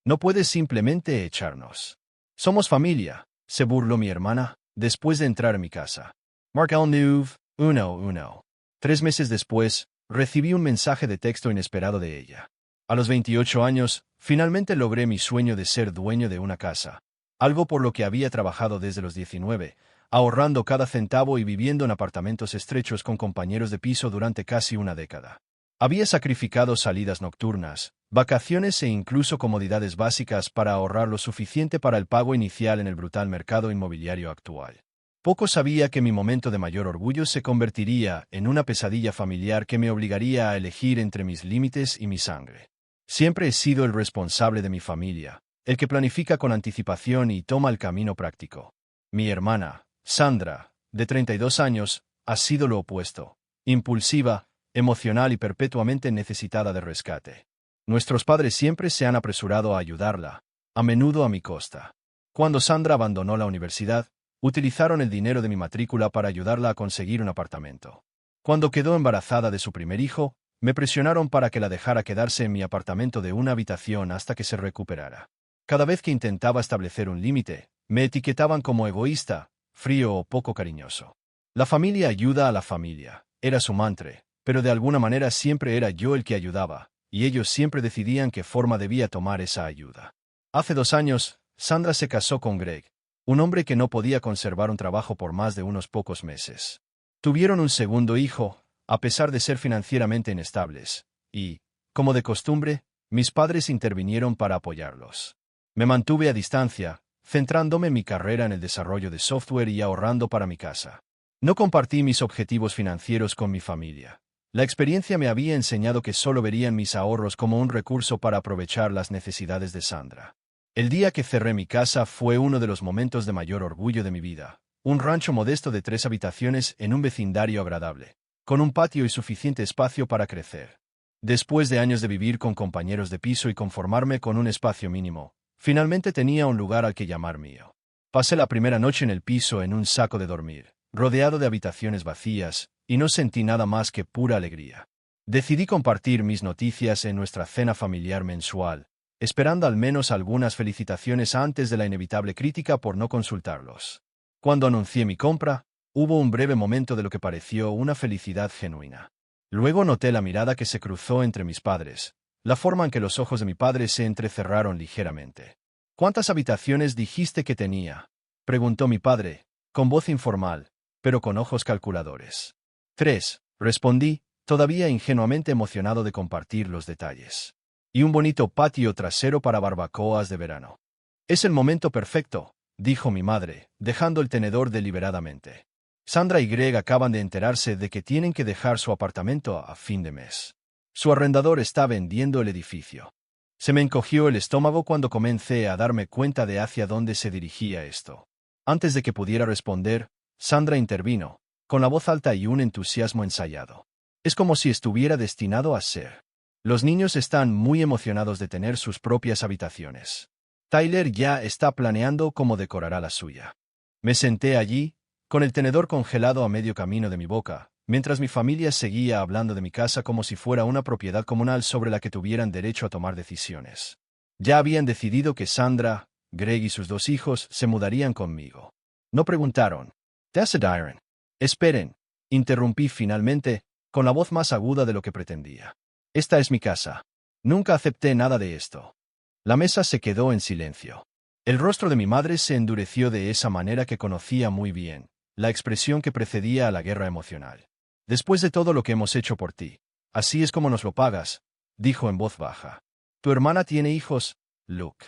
No puedes simplemente echarnos. Somos familia, se burló mi hermana, después de entrar en mi casa. Mark L. Neuve, 1. 3 meses después, recibí un mensaje de texto inesperado de ella. A los 28 años, finalmente logré mi sueño de ser dueño de una casa. Algo por lo que había trabajado desde los 19, ahorrando cada centavo y viviendo en apartamentos estrechos con compañeros de piso durante casi una década. Había sacrificado salidas nocturnas, vacaciones e incluso comodidades básicas para ahorrar lo suficiente para el pago inicial en el brutal mercado inmobiliario actual. Poco sabía que mi momento de mayor orgullo se convertiría en una pesadilla familiar que me obligaría a elegir entre mis límites y mi sangre. Siempre he sido el responsable de mi familia, el que planifica con anticipación y toma el camino práctico. Mi hermana, Sandra, de 32 años, ha sido lo opuesto, impulsiva, emocional y perpetuamente necesitada de rescate. Nuestros padres siempre se han apresurado a ayudarla, a menudo a mi costa. Cuando Sandra abandonó la universidad, utilizaron el dinero de mi matrícula para ayudarla a conseguir un apartamento. Cuando quedó embarazada de su primer hijo, me presionaron para que la dejara quedarse en mi apartamento de una habitación hasta que se recuperara. Cada vez que intentaba establecer un límite, me etiquetaban como egoísta, frío o poco cariñoso. La familia ayuda a la familia, era su mantra, pero de alguna manera siempre era yo el que ayudaba, y ellos siempre decidían qué forma debía tomar esa ayuda. Hace 2 años, Sandra se casó con Greg, un hombre que no podía conservar un trabajo por más de unos pocos meses. Tuvieron un segundo hijo, a pesar de ser financieramente inestables, y, como de costumbre, mis padres intervinieron para apoyarlos. Me mantuve a distancia, centrándome en mi carrera en el desarrollo de software y ahorrando para mi casa. No compartí mis objetivos financieros con mi familia. La experiencia me había enseñado que solo verían mis ahorros como un recurso para aprovechar las necesidades de Sandra. El día que cerré mi casa fue uno de los momentos de mayor orgullo de mi vida. Un rancho modesto de 3 habitaciones en un vecindario agradable, con un patio y suficiente espacio para crecer. Después de años de vivir con compañeros de piso y conformarme con un espacio mínimo, finalmente tenía un lugar al que llamar mío. Pasé la primera noche en el piso en un saco de dormir, rodeado de habitaciones vacías, y no sentí nada más que pura alegría. Decidí compartir mis noticias en nuestra cena familiar mensual, esperando al menos algunas felicitaciones antes de la inevitable crítica por no consultarlos. Cuando anuncié mi compra, hubo un breve momento de lo que pareció una felicidad genuina. Luego noté la mirada que se cruzó entre mis padres, la forma en que los ojos de mi padre se entrecerraron ligeramente. ¿Cuántas habitaciones dijiste que tenía?, preguntó mi padre, con voz informal, pero con ojos calculadores. 3, respondí, todavía ingenuamente emocionado de compartir los detalles. Y un bonito patio trasero para barbacoas de verano. Es el momento perfecto, dijo mi madre, dejando el tenedor deliberadamente. Sandra y Greg acaban de enterarse de que tienen que dejar su apartamento a fin de mes. Su arrendador está vendiendo el edificio. Se me encogió el estómago cuando comencé a darme cuenta de hacia dónde se dirigía esto. Antes de que pudiera responder, Sandra intervino, con la voz alta y un entusiasmo ensayado. Es como si estuviera destinado a ser. Los niños están muy emocionados de tener sus propias habitaciones. Tyler ya está planeando cómo decorará la suya. Me senté allí, con el tenedor congelado a medio camino de mi boca, mientras mi familia seguía hablando de mi casa como si fuera una propiedad comunal sobre la que tuvieran derecho a tomar decisiones. Ya habían decidido que Sandra, Greg y sus 2 hijos se mudarían conmigo. No preguntaron. ¿Te hace Darren? Esperen, interrumpí finalmente, con la voz más aguda de lo que pretendía. Esta es mi casa. Nunca acepté nada de esto. La mesa se quedó en silencio. El rostro de mi madre se endureció de esa manera que conocía muy bien, la expresión que precedía a la guerra emocional. Después de todo lo que hemos hecho por ti, así es como nos lo pagas, dijo en voz baja. Tu hermana tiene hijos, Luke.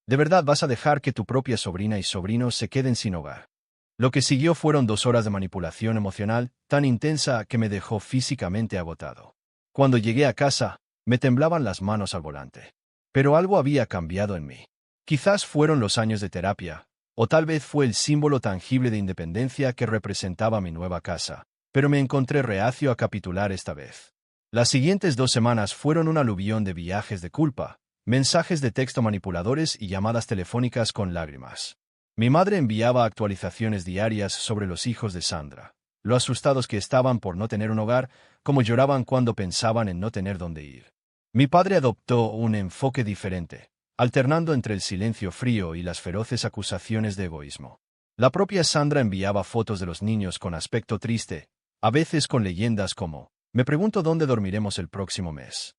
¿De verdad vas a dejar que tu propia sobrina y sobrino se queden sin hogar? Lo que siguió fueron 2 horas de manipulación emocional, tan intensa que me dejó físicamente agotado. Cuando llegué a casa, me temblaban las manos al volante. Pero algo había cambiado en mí. Quizás fueron los años de terapia, o tal vez fue el símbolo tangible de independencia que representaba mi nueva casa, pero me encontré reacio a capitular esta vez. Las siguientes 2 semanas fueron un aluvión de viajes de culpa, mensajes de texto manipuladores y llamadas telefónicas con lágrimas. Mi madre enviaba actualizaciones diarias sobre los hijos de Sandra, lo asustados que estaban por no tener un hogar, como lloraban cuando pensaban en no tener dónde ir. Mi padre adoptó un enfoque diferente, alternando entre el silencio frío y las feroces acusaciones de egoísmo. La propia Sandra enviaba fotos de los niños con aspecto triste, a veces con leyendas como, me pregunto dónde dormiremos el próximo mes.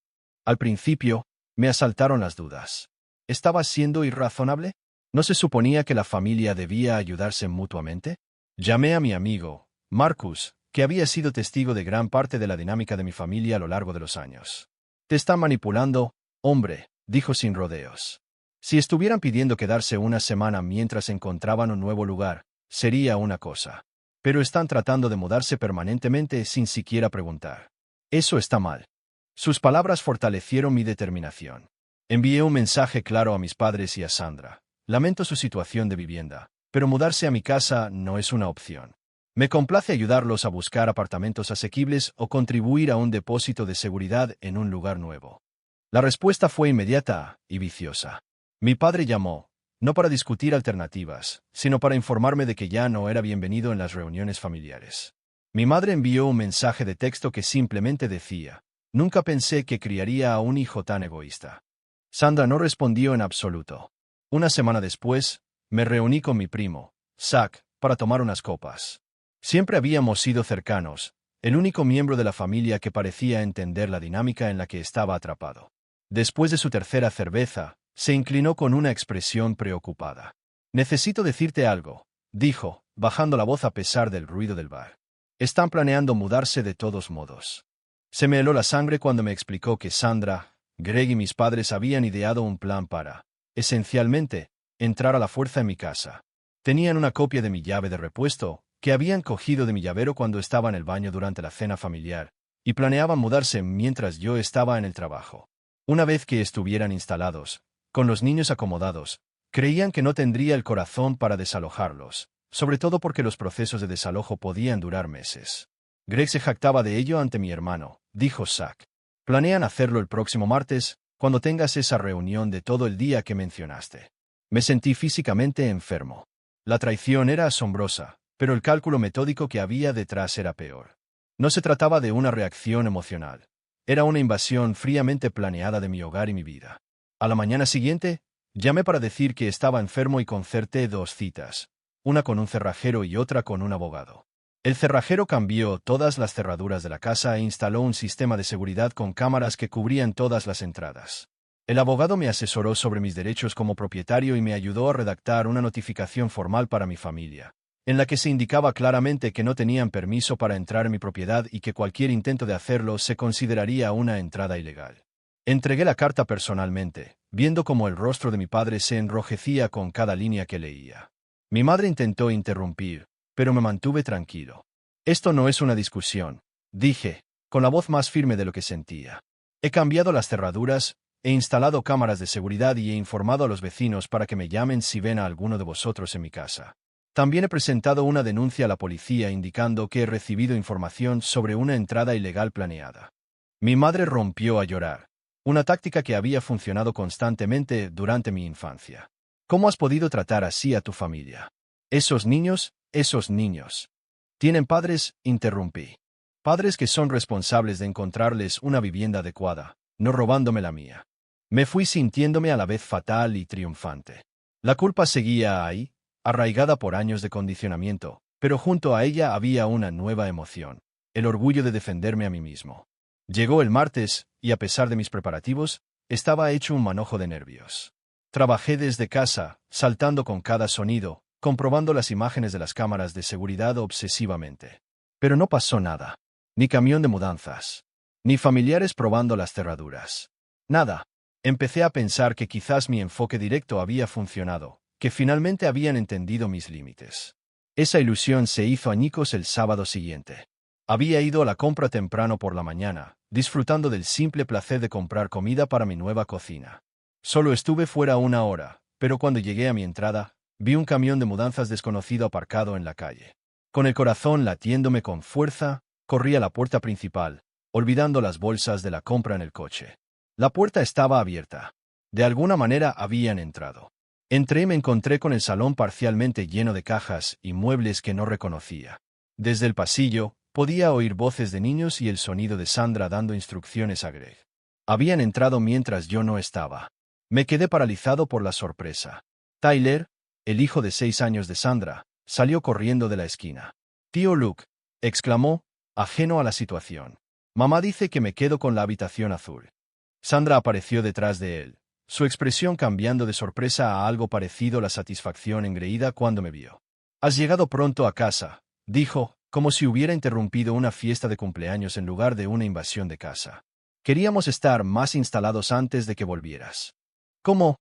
Al principio, me asaltaron las dudas. ¿Estaba siendo irrazonable? ¿No se suponía que la familia debía ayudarse mutuamente? Llamé a mi amigo, Marcus, que había sido testigo de gran parte de la dinámica de mi familia a lo largo de los años. Te están manipulando, hombre, dijo sin rodeos. Si estuvieran pidiendo quedarse una semana mientras encontraban un nuevo lugar, sería una cosa. Pero están tratando de mudarse permanentemente sin siquiera preguntar. Eso está mal. Sus palabras fortalecieron mi determinación. Envié un mensaje claro a mis padres y a Sandra. Lamento su situación de vivienda, pero mudarse a mi casa no es una opción. Me complace ayudarlos a buscar apartamentos asequibles o contribuir a un depósito de seguridad en un lugar nuevo. La respuesta fue inmediata y viciosa. Mi padre llamó, no para discutir alternativas, sino para informarme de que ya no era bienvenido en las reuniones familiares. Mi madre envió un mensaje de texto que simplemente decía, nunca pensé que criaría a un hijo tan egoísta. Sandra no respondió en absoluto. Una semana después, me reuní con mi primo, Zach, para tomar unas copas. Siempre habíamos sido cercanos, el único miembro de la familia que parecía entender la dinámica en la que estaba atrapado. Después de su tercera cerveza, se inclinó con una expresión preocupada. Necesito decirte algo, dijo, bajando la voz a pesar del ruido del bar. Están planeando mudarse de todos modos. Se me heló la sangre cuando me explicó que Sandra, Greg y mis padres habían ideado un plan para, esencialmente, entrar a la fuerza en mi casa. Tenían una copia de mi llave de repuesto, que habían cogido de mi llavero cuando estaba en el baño durante la cena familiar, y planeaban mudarse mientras yo estaba en el trabajo. Una vez que estuvieran instalados, con los niños acomodados, creían que no tendría el corazón para desalojarlos, sobre todo porque los procesos de desalojo podían durar meses. Greg se jactaba de ello ante mi hermano, dijo Zach. Planean hacerlo el próximo martes, cuando tengas esa reunión de todo el día que mencionaste. Me sentí físicamente enfermo. La traición era asombrosa, pero el cálculo metódico que había detrás era peor. No se trataba de una reacción emocional. Era una invasión fríamente planeada de mi hogar y mi vida. A la mañana siguiente, llamé para decir que estaba enfermo y concerté 2 citas, una con un cerrajero y otra con un abogado. El cerrajero cambió todas las cerraduras de la casa e instaló un sistema de seguridad con cámaras que cubrían todas las entradas. El abogado me asesoró sobre mis derechos como propietario y me ayudó a redactar una notificación formal para mi familia, en la que se indicaba claramente que no tenían permiso para entrar en mi propiedad y que cualquier intento de hacerlo se consideraría una entrada ilegal. Entregué la carta personalmente, viendo cómo el rostro de mi padre se enrojecía con cada línea que leía. Mi madre intentó interrumpir, pero me mantuve tranquilo. Esto no es una discusión, dije, con la voz más firme de lo que sentía. He cambiado las cerraduras, he instalado cámaras de seguridad y he informado a los vecinos para que me llamen si ven a alguno de vosotros en mi casa. También he presentado una denuncia a la policía indicando que he recibido información sobre una entrada ilegal planeada. Mi madre rompió a llorar, una táctica que había funcionado constantemente durante mi infancia. ¿Cómo has podido tratar así a tu familia? Esos niños. ¿Tienen padres? Interrumpí. Padres que son responsables de encontrarles una vivienda adecuada, no robándome la mía. Me fui sintiéndome a la vez fatal y triunfante. La culpa seguía ahí, arraigada por años de condicionamiento, pero junto a ella había una nueva emoción, el orgullo de defenderme a mí mismo. Llegó el martes, y a pesar de mis preparativos, estaba hecho un manojo de nervios. Trabajé desde casa, saltando con cada sonido, comprobando las imágenes de las cámaras de seguridad obsesivamente. Pero no pasó nada. Ni camión de mudanzas. Ni familiares probando las cerraduras. Nada. Empecé a pensar que quizás mi enfoque directo había funcionado, que finalmente habían entendido mis límites. Esa ilusión se hizo añicos el sábado siguiente. Había ido a la compra temprano por la mañana, disfrutando del simple placer de comprar comida para mi nueva cocina. Solo estuve fuera 1 hora, pero cuando llegué a mi entrada, vi un camión de mudanzas desconocido aparcado en la calle. Con el corazón latiéndome con fuerza, corrí a la puerta principal, olvidando las bolsas de la compra en el coche. La puerta estaba abierta. De alguna manera habían entrado. Entré y me encontré con el salón parcialmente lleno de cajas y muebles que no reconocía. Desde el pasillo, podía oír voces de niños y el sonido de Sandra dando instrucciones a Greg. Habían entrado mientras yo no estaba. Me quedé paralizado por la sorpresa. Tyler, el hijo de 6 años de Sandra, salió corriendo de la esquina. «Tío Luke», exclamó, ajeno a la situación. «Mamá dice que me quedo con la habitación azul». Sandra apareció detrás de él, su expresión cambiando de sorpresa a algo parecido a la satisfacción engreída cuando me vio. «Has llegado pronto a casa», dijo, como si hubiera interrumpido una fiesta de cumpleaños en lugar de una invasión de casa. «Queríamos estar más instalados antes de que volvieras». ¿Cómo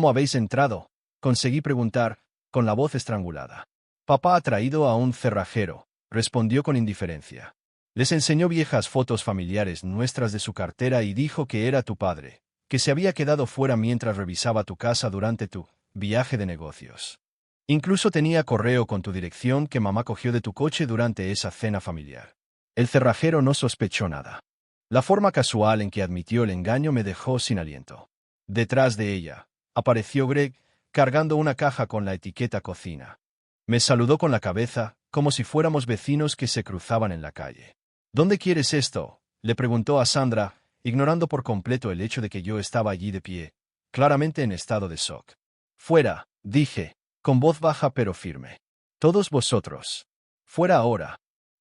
habéis entrado?», conseguí preguntar, con la voz estrangulada. «Papá ha traído a un cerrajero», respondió con indiferencia. «Les enseñó viejas fotos familiares nuestras de su cartera y dijo que era tu padre, que se había quedado fuera mientras revisaba tu casa durante tu viaje de negocios. Incluso tenía correo con tu dirección que mamá cogió de tu coche durante esa cena familiar». El cerrajero no sospechó nada. La forma casual en que admitió el engaño me dejó sin aliento. Detrás de ella, apareció Greg, cargando una caja con la etiqueta cocina. Me saludó con la cabeza, como si fuéramos vecinos que se cruzaban en la calle. «¿Dónde quieres esto?», le preguntó a Sandra, ignorando por completo el hecho de que yo estaba allí de pie, claramente en estado de shock. «Fuera», dije, con voz baja pero firme. «Todos vosotros. Fuera ahora».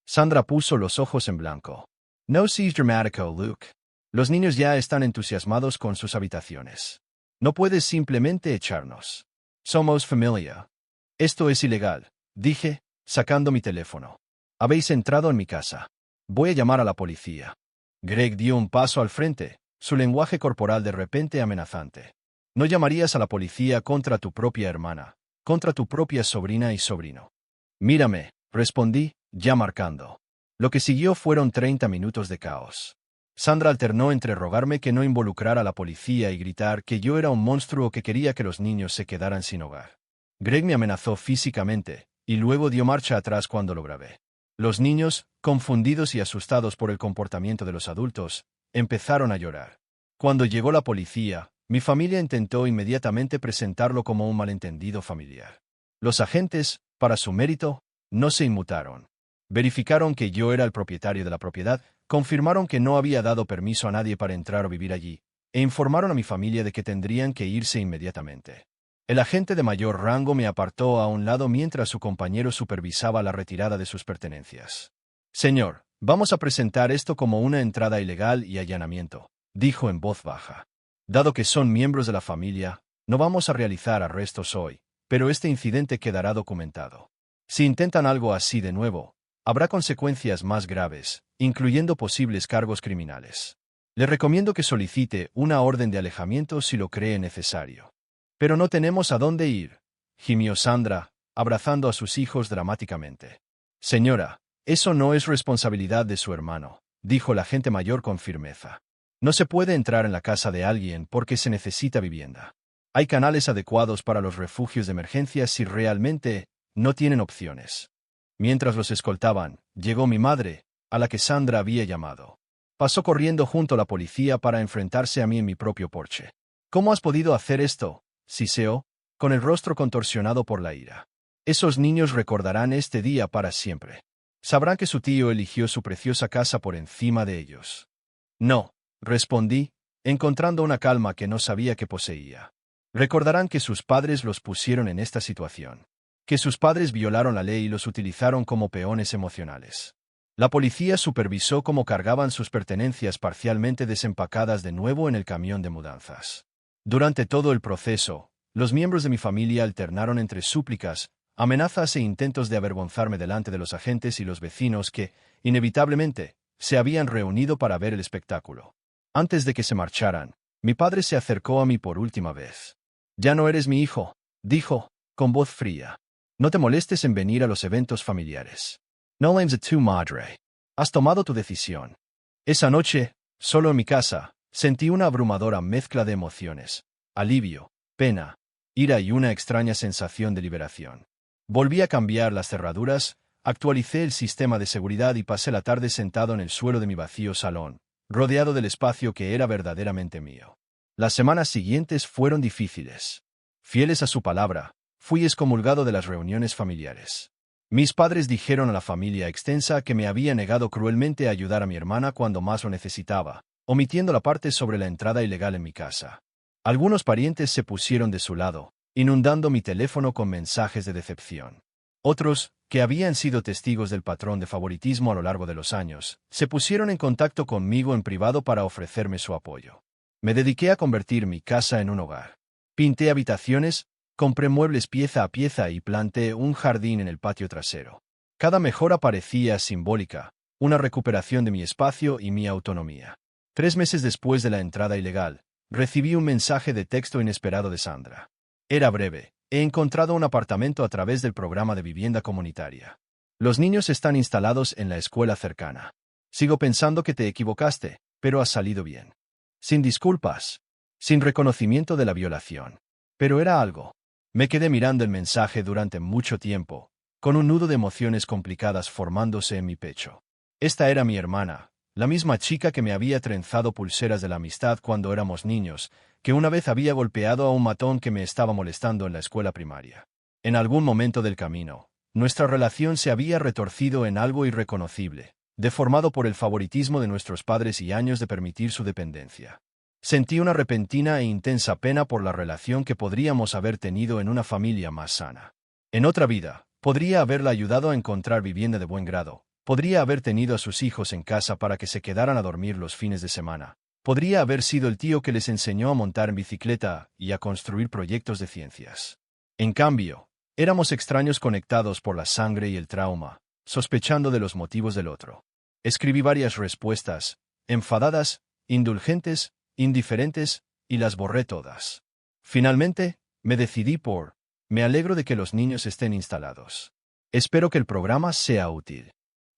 Sandra puso los ojos en blanco. «No seas dramático, Luke. Los niños ya están entusiasmados con sus habitaciones. No puedes simplemente echarnos. Somos familia». «Esto es ilegal», dije, sacando mi teléfono. «Habéis entrado en mi casa. Voy a llamar a la policía». Greg dio un paso al frente, su lenguaje corporal de repente amenazante. «No llamarías a la policía contra tu propia hermana, contra tu propia sobrina y sobrino». «Mírame», respondí, ya marcando. Lo que siguió fueron 30 minutos de caos. Sandra alternó entre rogarme que no involucrara a la policía y gritar que yo era un monstruo que quería que los niños se quedaran sin hogar. Greg me amenazó físicamente, y luego dio marcha atrás cuando lo grabé. Los niños, confundidos y asustados por el comportamiento de los adultos, empezaron a llorar. Cuando llegó la policía, mi familia intentó inmediatamente presentarlo como un malentendido familiar. Los agentes, para su mérito, no se inmutaron. Verificaron que yo era el propietario de la propiedad, confirmaron que no había dado permiso a nadie para entrar o vivir allí, e informaron a mi familia de que tendrían que irse inmediatamente. El agente de mayor rango me apartó a un lado mientras su compañero supervisaba la retirada de sus pertenencias. «Señor, vamos a presentar esto como una entrada ilegal y allanamiento», dijo en voz baja. «Dado que son miembros de la familia, no vamos a realizar arrestos hoy, pero este incidente quedará documentado. Si intentan algo así de nuevo, habrá consecuencias más graves, incluyendo posibles cargos criminales. Le recomiendo que solicite una orden de alejamiento si lo cree necesario». «Pero no tenemos a dónde ir», gimió Sandra, abrazando a sus hijos dramáticamente. «Señora, eso no es responsabilidad de su hermano», dijo el agente mayor con firmeza. «No se puede entrar en la casa de alguien porque se necesita vivienda. Hay canales adecuados para los refugios de emergencia si realmente no tienen opciones». Mientras los escoltaban, llegó mi madre, a la que Sandra había llamado. Pasó corriendo junto a la policía para enfrentarse a mí en mi propio porche. «¿Cómo has podido hacer esto?», siseó, con el rostro contorsionado por la ira. «Esos niños recordarán este día para siempre. Sabrán que su tío eligió su preciosa casa por encima de ellos». «No», respondí, encontrando una calma que no sabía que poseía. «Recordarán que sus padres los pusieron en esta situación. Que sus padres violaron la ley y los utilizaron como peones emocionales». La policía supervisó cómo cargaban sus pertenencias parcialmente desempacadas de nuevo en el camión de mudanzas. Durante todo el proceso, los miembros de mi familia alternaron entre súplicas, amenazas e intentos de avergonzarme delante de los agentes y los vecinos que, inevitablemente, se habían reunido para ver el espectáculo. Antes de que se marcharan, mi padre se acercó a mí por última vez. «Ya no eres mi hijo», dijo, con voz fría. «No te molestes en venir a los eventos familiares. No lames a tu madre. Has tomado tu decisión». Esa noche, solo en mi casa, sentí una abrumadora mezcla de emociones: alivio, pena, ira y una extraña sensación de liberación. Volví a cambiar las cerraduras, actualicé el sistema de seguridad y pasé la tarde sentado en el suelo de mi vacío salón, rodeado del espacio que era verdaderamente mío. Las semanas siguientes fueron difíciles. Fieles a su palabra, fui excomulgado de las reuniones familiares. Mis padres dijeron a la familia extensa que me había negado cruelmente a ayudar a mi hermana cuando más lo necesitaba, omitiendo la parte sobre la entrada ilegal en mi casa. Algunos parientes se pusieron de su lado, inundando mi teléfono con mensajes de decepción. Otros, que habían sido testigos del patrón de favoritismo a lo largo de los años, se pusieron en contacto conmigo en privado para ofrecerme su apoyo. Me dediqué a convertir mi casa en un hogar. Pinté habitaciones, compré muebles pieza a pieza y planté un jardín en el patio trasero. Cada mejora parecía simbólica, una recuperación de mi espacio y mi autonomía. 3 meses después de la entrada ilegal, recibí un mensaje de texto inesperado de Sandra. Era breve: he encontrado un apartamento a través del programa de vivienda comunitaria. Los niños están instalados en la escuela cercana. Sigo pensando que te equivocaste, pero has salido bien. Sin disculpas. Sin reconocimiento de la violación. Pero era algo. Me quedé mirando el mensaje durante mucho tiempo, con un nudo de emociones complicadas formándose en mi pecho. Esta era mi hermana, la misma chica que me había trenzado pulseras de la amistad cuando éramos niños, que una vez había golpeado a un matón que me estaba molestando en la escuela primaria. En algún momento del camino, nuestra relación se había retorcido en algo irreconocible, deformado por el favoritismo de nuestros padres y años de permitir su dependencia. Sentí una repentina e intensa pena por la relación que podríamos haber tenido en una familia más sana. En otra vida, podría haberla ayudado a encontrar vivienda de buen grado, podría haber tenido a sus hijos en casa para que se quedaran a dormir los fines de semana, podría haber sido el tío que les enseñó a montar en bicicleta y a construir proyectos de ciencias. En cambio, éramos extraños conectados por la sangre y el trauma, sospechando de los motivos del otro. Escribí varias respuestas, enfadadas, indulgentes, indiferentes, y las borré todas. Finalmente, me decidí por: me alegro de que los niños estén instalados. Espero que el programa sea útil.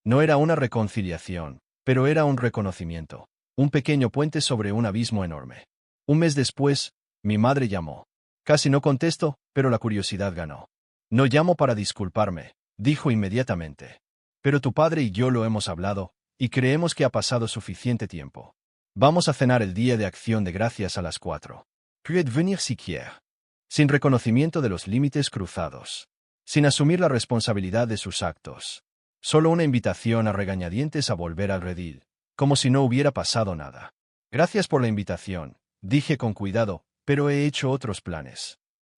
No era una reconciliación, pero era un reconocimiento. Un pequeño puente sobre un abismo enorme. Un mes después, mi madre llamó. Casi no contesto, pero la curiosidad ganó. No llamo para disculparme, dijo inmediatamente. Pero tu padre y yo lo hemos hablado, y creemos que ha pasado suficiente tiempo. Vamos a cenar el día de Acción de Gracias a las 4. Puis venir si quiere. Sin reconocimiento de los límites cruzados. Sin asumir la responsabilidad de sus actos. Solo una invitación a regañadientes a volver al redil, como si no hubiera pasado nada. Gracias por la invitación, dije con cuidado, pero he hecho otros planes.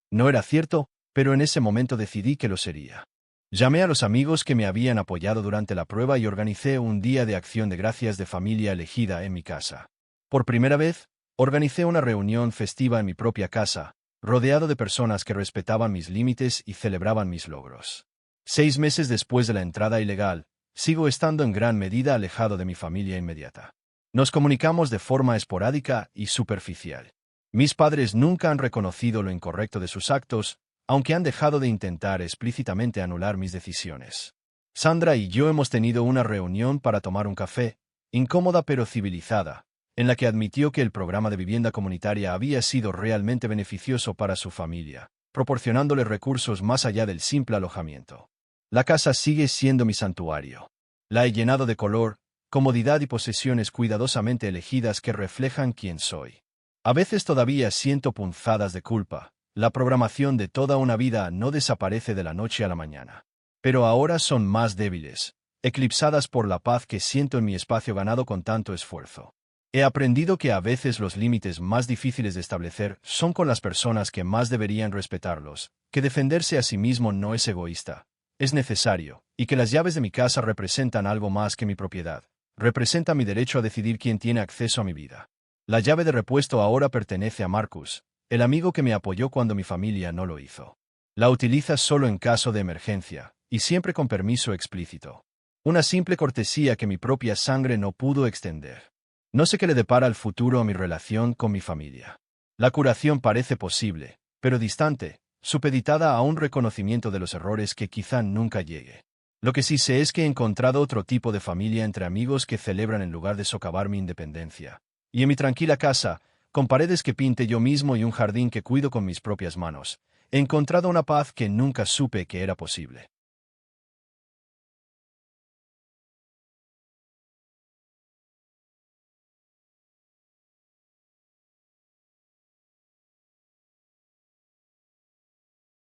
No era cierto, pero en ese momento decidí que lo sería. Llamé a los amigos que me habían apoyado durante la prueba y organicé un día de Acción de Gracias de familia elegida en mi casa. Por primera vez, organicé una reunión festiva en mi propia casa, rodeado de personas que respetaban mis límites y celebraban mis logros. 6 meses después de la entrada ilegal, sigo estando en gran medida alejado de mi familia inmediata. Nos comunicamos de forma esporádica y superficial. Mis padres nunca han reconocido lo incorrecto de sus actos, aunque han dejado de intentar explícitamente anular mis decisiones. Sandra y yo hemos tenido una reunión para tomar un café, incómoda pero civilizada, en la que admitió que el programa de vivienda comunitaria había sido realmente beneficioso para su familia, proporcionándole recursos más allá del simple alojamiento. La casa sigue siendo mi santuario. La he llenado de color, comodidad y posesiones cuidadosamente elegidas que reflejan quién soy. A veces todavía siento punzadas de culpa. La programación de toda una vida no desaparece de la noche a la mañana. Pero ahora son más débiles, eclipsadas por la paz que siento en mi espacio ganado con tanto esfuerzo. He aprendido que a veces los límites más difíciles de establecer son con las personas que más deberían respetarlos, que defenderse a sí mismo no es egoísta, es necesario, y que las llaves de mi casa representan algo más que mi propiedad. Representa mi derecho a decidir quién tiene acceso a mi vida. La llave de repuesto ahora pertenece a Marcus, el amigo que me apoyó cuando mi familia no lo hizo. La utiliza solo en caso de emergencia, y siempre con permiso explícito. Una simple cortesía que mi propia sangre no pudo extender. No sé qué le depara el futuro a mi relación con mi familia. La curación parece posible, pero distante, supeditada a un reconocimiento de los errores que quizá nunca llegue. Lo que sí sé es que he encontrado otro tipo de familia entre amigos que celebran en lugar de socavar mi independencia. Y en mi tranquila casa, con paredes que pinte yo mismo y un jardín que cuido con mis propias manos, he encontrado una paz que nunca supe que era posible.